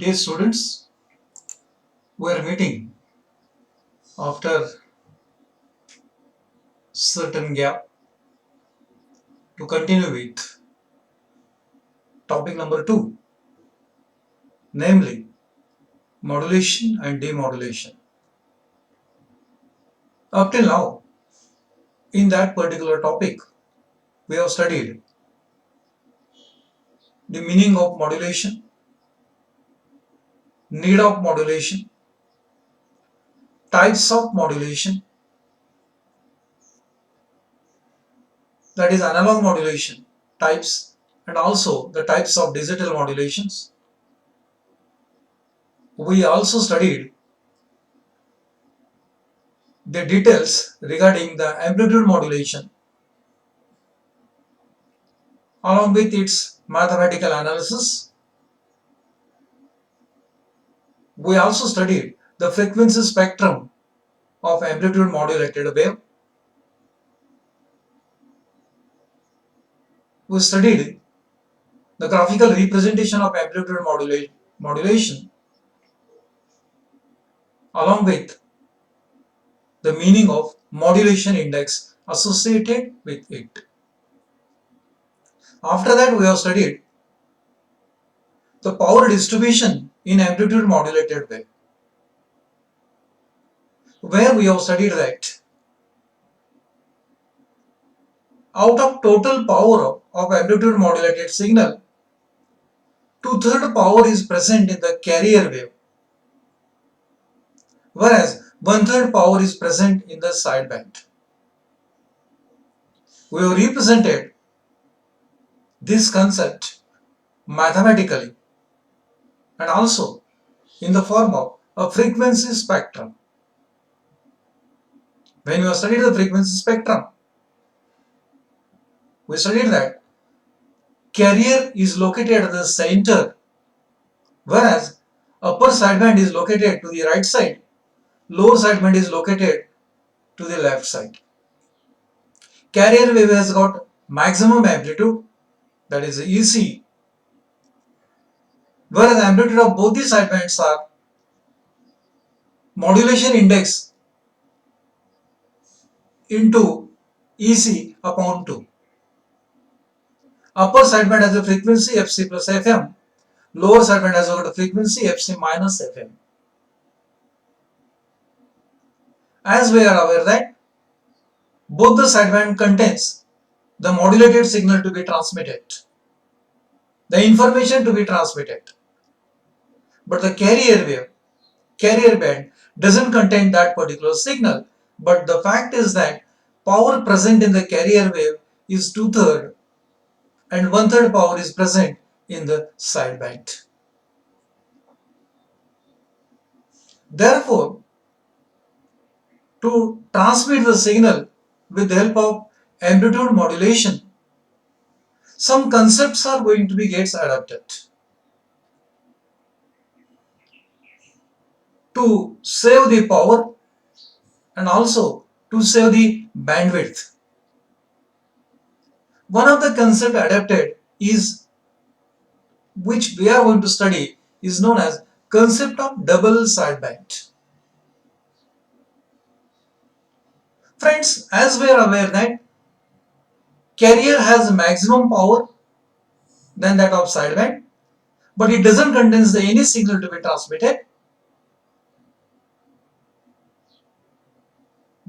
Dear students, we are meeting after certain gap to continue with topic number 2, namely modulation and demodulation. Up till now, in that particular topic, we have studied the meaning of modulation, need of modulation, types of modulation, that is analog modulation types, and also the types of digital modulations. We also studied the details regarding the amplitude modulation along with its mathematical analysis. We also studied the frequency spectrum of amplitude modulated wave. We studied the graphical representation of amplitude modulation along with the meaning of modulation index associated with it. After that, we have studied the power distribution in amplitude modulated wave, where we have studied that out of total power of amplitude modulated signal, two-thirds power is present in the carrier wave, whereas one-third power is present in the sideband. We have represented this concept mathematically and also in the form of a frequency spectrum. When we have studied the frequency spectrum, we studied that carrier is located at the center, whereas upper sideband is located to the right side, lower sideband is located to the left side. Carrier wave has got maximum amplitude, that is EC, whereas amplitude of both the sidebands are modulation index into EC upon 2. Upper sideband has a frequency Fc plus Fm, lower sideband has got a frequency Fc minus Fm. As we are aware that both the sideband contains the modulated signal to be transmitted, the information to be transmitted, but the carrier band doesn't contain that particular signal, but the fact is that power present in the carrier wave is two-thirds and one-third power is present in the sideband. Therefore, to transmit the signal with the help of amplitude modulation, some concepts are going to be gets adapted. To save the power and also to save the bandwidth. One of the concepts adapted is, which we are going to study, is known as concept of double sideband. Friends, as we are aware that carrier has maximum power than that of sideband, but it doesn't contain any signal to be transmitted.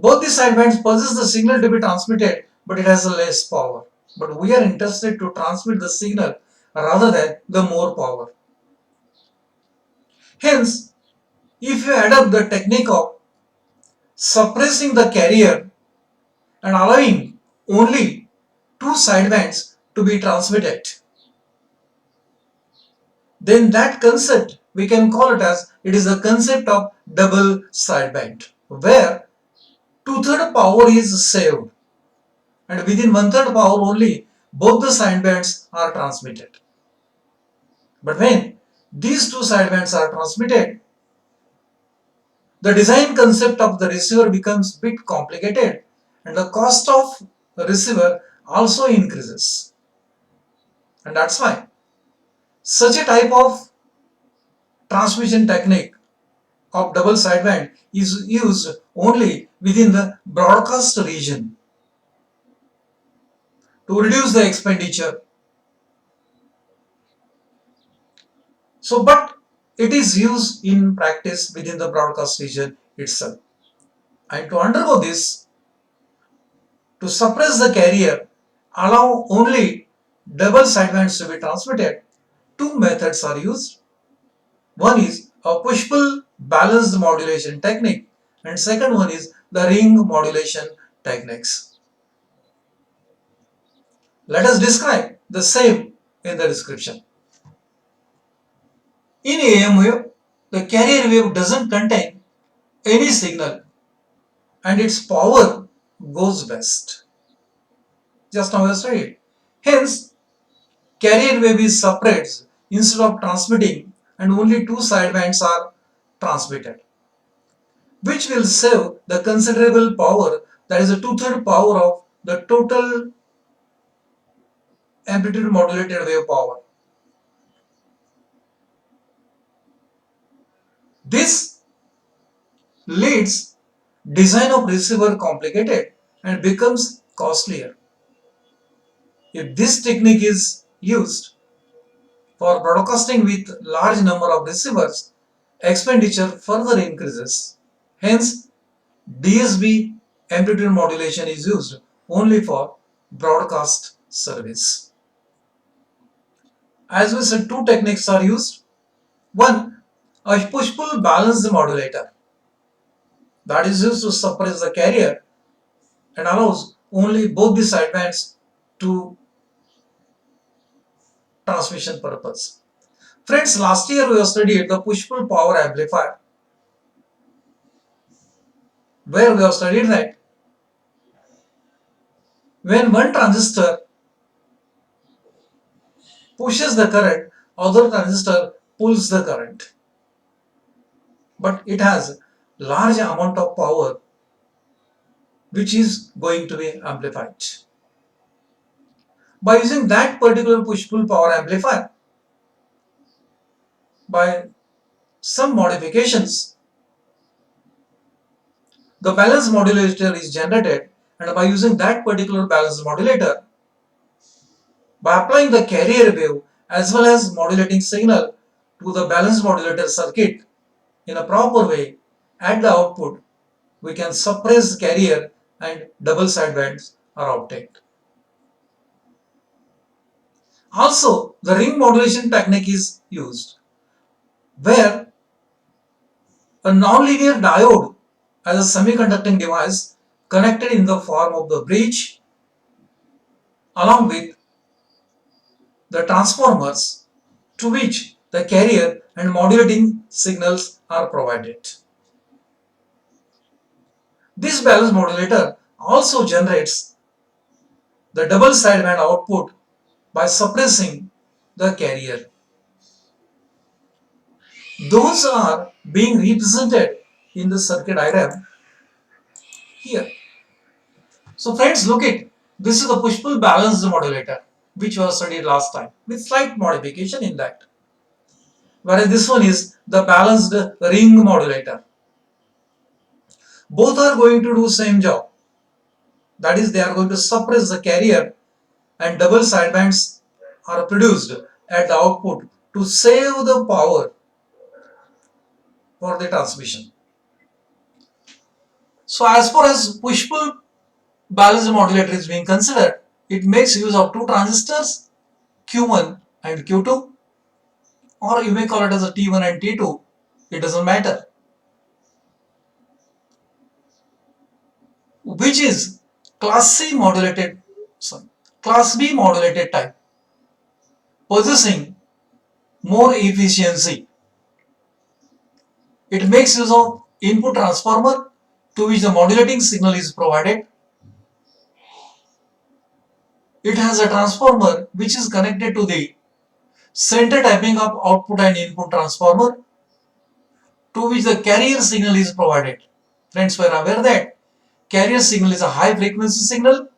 Both the sidebands possess the signal to be transmitted, but it has a less power. But we are interested to transmit the signal rather than the more power. Hence, if you adopt the technique of suppressing the carrier and allowing only two sidebands to be transmitted, then that concept we can call it as it is the concept of double sideband, where two-thirds power is saved and within one-third power only both the sidebands are transmitted. But when these two sidebands are transmitted, the design concept of the receiver becomes a bit complicated and the cost of the receiver also increases. And that's why such a type of transmission technique of double sideband is used only within the broadcast region to reduce the expenditure. So, but it is used in practice within the broadcast region itself. And to undergo this, to suppress the carrier, allow only double sidebands to be transmitted, two methods are used. One is a push-pull balanced modulation technique, and second one is the ring modulation techniques. Let us describe the same in the description. In AM wave, the carrier wave doesn't contain any signal and its power goes best. Just now I studied. Hence, carrier wave is separates instead of transmitting and only two sidebands are transmitted, which will save the considerable power, that is a two-third power of the total amplitude modulated wave power. This leads design of receiver complicated and becomes costlier. If this technique is used for broadcasting with large number of receivers, expenditure further increases. Hence, DSB amplitude modulation is used only for broadcast service. As we said, two techniques are used. One, a push-pull balanced modulator that is used to suppress the carrier and allows only both the sidebands to transmission purpose. Friends, last year we have studied the push-pull power amplifier, where we have studied that when one transistor pushes the current, other transistor pulls the current. But it has large amount of power which is going to be amplified. By using that particular push-pull power amplifier, by some modifications, the balance modulator is generated, and by using that particular balance modulator, by applying the carrier wave as well as modulating signal to the balance modulator circuit in a proper way, at the output we can suppress carrier and double sidebands are obtained. Also, the ring modulation technique is used, where a nonlinear diode as a semiconducting device connected in the form of the bridge along with the transformers to which the carrier and modulating signals are provided. This balance modulator also generates the double sideband output by suppressing the carrier. Those are being represented in the circuit diagram here. So friends, look it. This is the push-pull balanced modulator which was studied last time with slight modification in that. Whereas this one is the balanced ring modulator. Both are going to do same job. That is, they are going to suppress the carrier and double sidebands are produced at the output to save the power for the transmission. So as far as push-pull balanced modulator is being considered, it makes use of two transistors, Q1 and Q2, or you may call it as a T1 and T2, it doesn't matter, which is class C modulated, class B modulated type, possessing more efficiency. It makes use of input transformer to which the modulating signal is provided. It has a transformer which is connected to the center tapping of output and input transformer to which the carrier signal is provided. Friends, we are aware that carrier signal is a high frequency signal,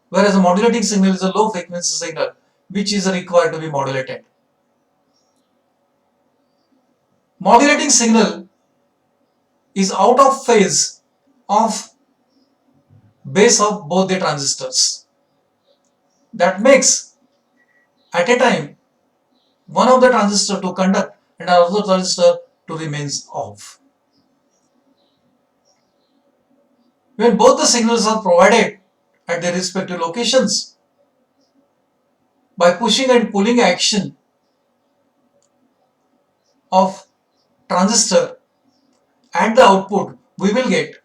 whereas the modulating signal is a low frequency signal which is required to be modulated. Modulating signal is out of phase of base of both the transistors. That makes at a time one of the transistor to conduct and another transistor to remains off. When both the signals are provided at their respective locations, by pushing and pulling action of transistor at the output, we will get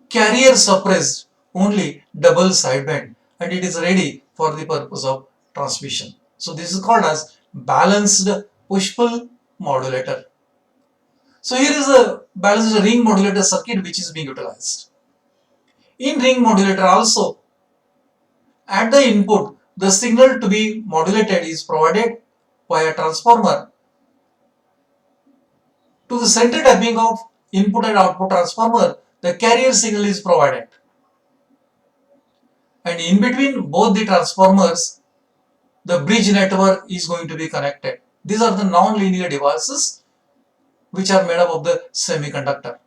carrier suppressed only double sideband, and it is ready for the purpose of transmission. So this is called as balanced push-pull modulator. So here is a balanced ring modulator circuit which is being utilized. In ring modulator also, at the input, the signal to be modulated is provided by a transformer to the center tapping of input and output transformer. The carrier signal is provided, and in between both the transformers, the bridge network is going to be connected. These are the non-linear devices which are made up of the semiconductor.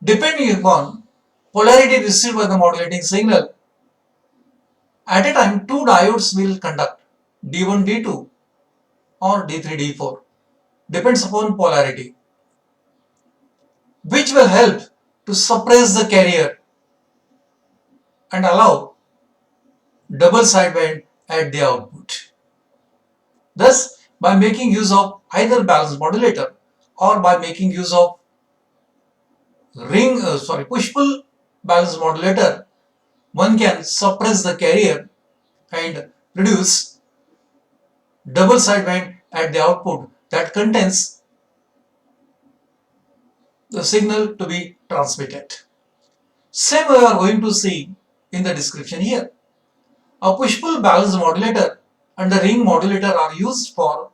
Depending upon polarity received by the modulating signal, at a time two diodes will conduct D1, D2 or D3, D4. Depends upon polarity, which will help to suppress the carrier and allow double sideband at the output. Thus, by making use of either balanced modulator or by making use of push-pull balanced modulator, one can suppress the carrier and produce double sideband at the output that contains the signal to be transmitted. Same we are going to see in the description here. A push-pull balanced modulator and the ring modulator are used for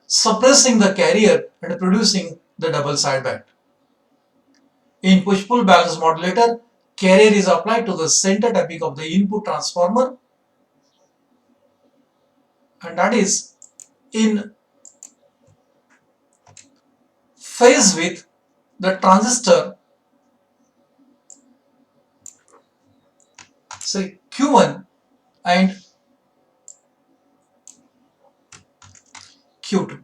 suppressing the carrier and producing the double sideband. In push-pull balanced modulator, carrier is applied to the center tapping of the input transformer, and that is in phase with the transistor, say Q1 and Q2.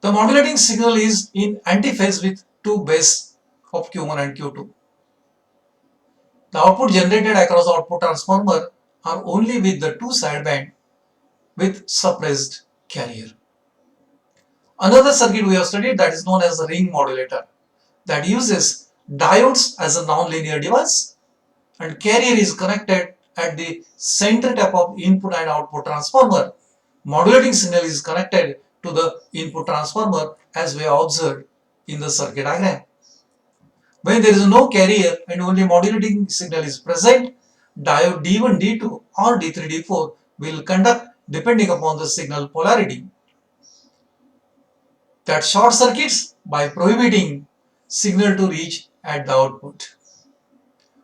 The modulating signal is in antiphase with two base of Q1 and Q2. The output generated across the output transformer are only with the two sideband with suppressed carrier. Another circuit we have studied that is known as the ring modulator, that uses diodes as a non-linear device, and carrier is connected at the center tap of input and output transformer. Modulating signal is connected to the input transformer as we have observed in the circuit diagram. When there is no carrier and only modulating signal is present, diode D1, D2 or D3, D4 will conduct depending upon the signal polarity. That short circuits by prohibiting signal to reach at the output.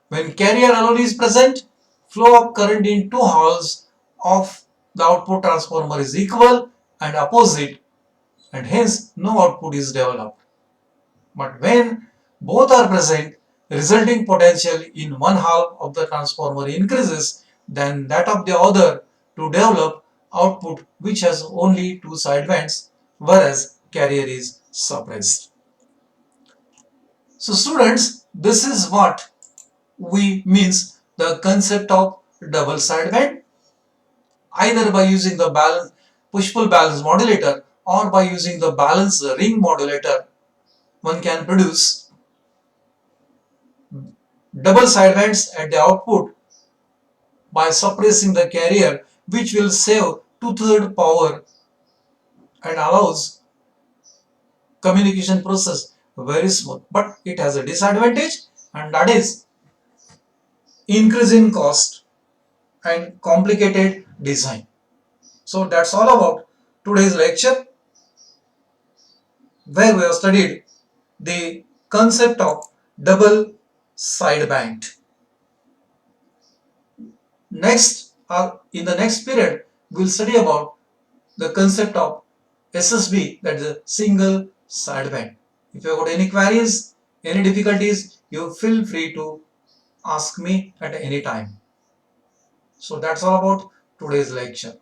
When carrier alone is present, flow of current in two halves of the output transformer is equal and opposite, and hence no output is developed. But when both are present, resulting potential in one half of the transformer increases than that of the other to develop output which has only two sidebands, whereas carrier is suppressed. So students, this is what we means the concept of double sideband, either by using the push-pull balance modulator or by using the balanced ring modulator. One can produce double sidebands at the output by suppressing the carrier, which will save two-thirds power and allows communication process very smooth. But it has a disadvantage, and that is increase in cost and complicated design. So that's all about today's lecture, where we have studied the concept of double sideband. Next, in the next period, we will study about the concept of SSB, that is a single sideband. If you have got any queries, any difficulties, you feel free to ask me at any time. So that's all about today's lecture.